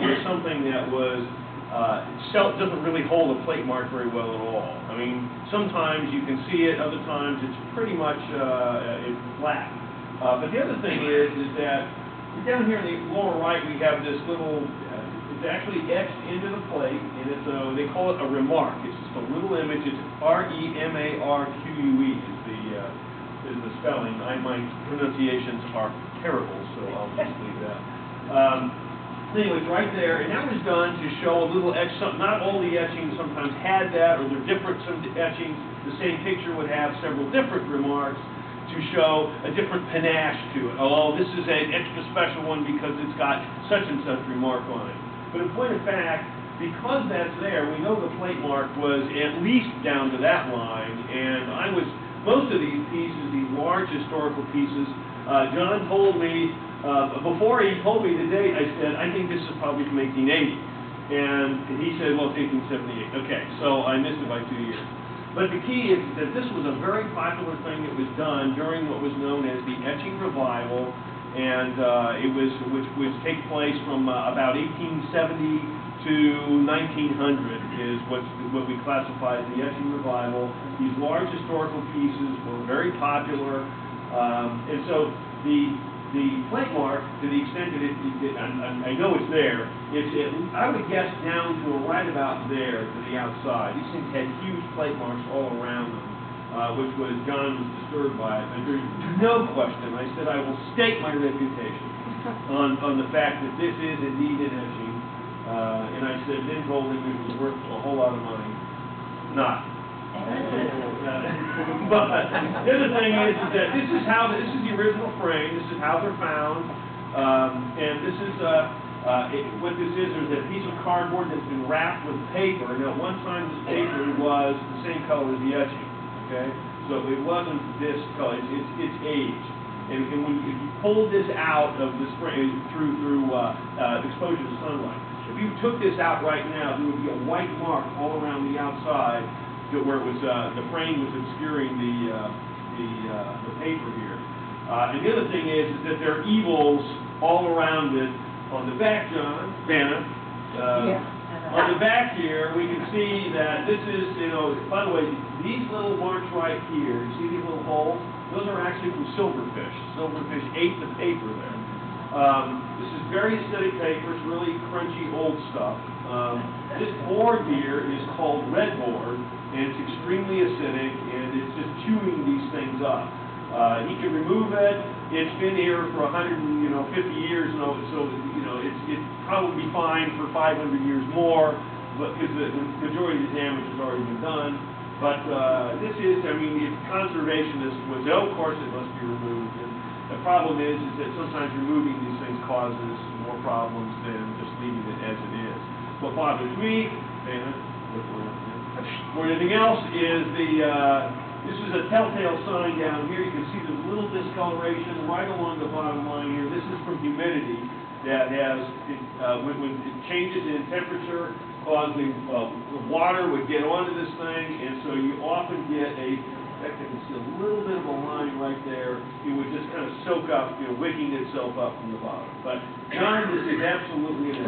is something that was doesn't really hold a plate mark very well at all. I mean, sometimes you can see it, other times it's pretty much it's flat. But the other thing is that down here in the lower right we have this little, it's actually etched into the plate, and it's they call it a remark. It's just a little image. It's R-E-M-A-R-Q-U-E is the spelling. My pronunciations are terrible, so I'll just leave that. Anyway, it's right there, and that was done to show a little etch. Not all the etchings sometimes had that, or they're different. Some etchings, the same picture would have several different remarks to show a different panache to it. Oh, this is an extra special one because it's got such and such remark on it. But in point of fact, because that's there, we know the plate mark was at least down to that line, and most of these pieces, these large historical pieces, John told me, before he told me the date, I said, I think this is probably from 1880. And he said, well, it's 1878. Okay, so I missed it by 2 years. But the key is that this was a very popular thing that was done during what was known as the etching revival, and which would take place from about 1870 to 1900 is what we classify as the etching revival. These large historical pieces were very popular, and so the plate mark, to the extent that I know it's there, I would guess down to right about there to the outside. These things had huge plate marks all around them, which John was disturbed by it. But there's no question. I said I will stake my reputation on the fact that this is indeed an etching. And I said, then told him it was worth a whole lot of money. Not. But the other thing is that this is the original frame. This is how they're found, and this is what this is a piece of cardboard that's been wrapped with paper. Now, at one time, this paper was the same color as the etching. Okay, so it wasn't this color. It's aged, and when if you pull this out of this frame through exposure to sunlight, if you took this out right now, there would be a white mark all around the outside, where it was the frame was obscuring the paper here. And the other thing is that there are evils all around it. On the back, John, Vanna, on the back here, we can see that this is, by the way, these little marks right here, you see these little holes? Those are actually from silverfish. Silverfish ate the paper there. This is very acidic paper. It's really crunchy old stuff. This board here is called red board, and it's extremely acidic, and it's just chewing these things up. He can remove it. It's been here for 150 years, so it's probably fine for 500 years more, but because the majority of the damage has already been done. But this is, if conservationists would say, oh, of course it must be removed. And the problem is that sometimes removing these things causes more problems than just leaving it as it is. What bothers me, more than anything else, is this is a telltale sign down here. You can see the little discoloration right along the bottom line here. This is from humidity that has, when it changes in temperature, causing water would get onto this thing, and so you often get in fact, I can see a little bit of a line right there. It would just kind of soak up, wicking itself up from the bottom. But John, this is absolutely an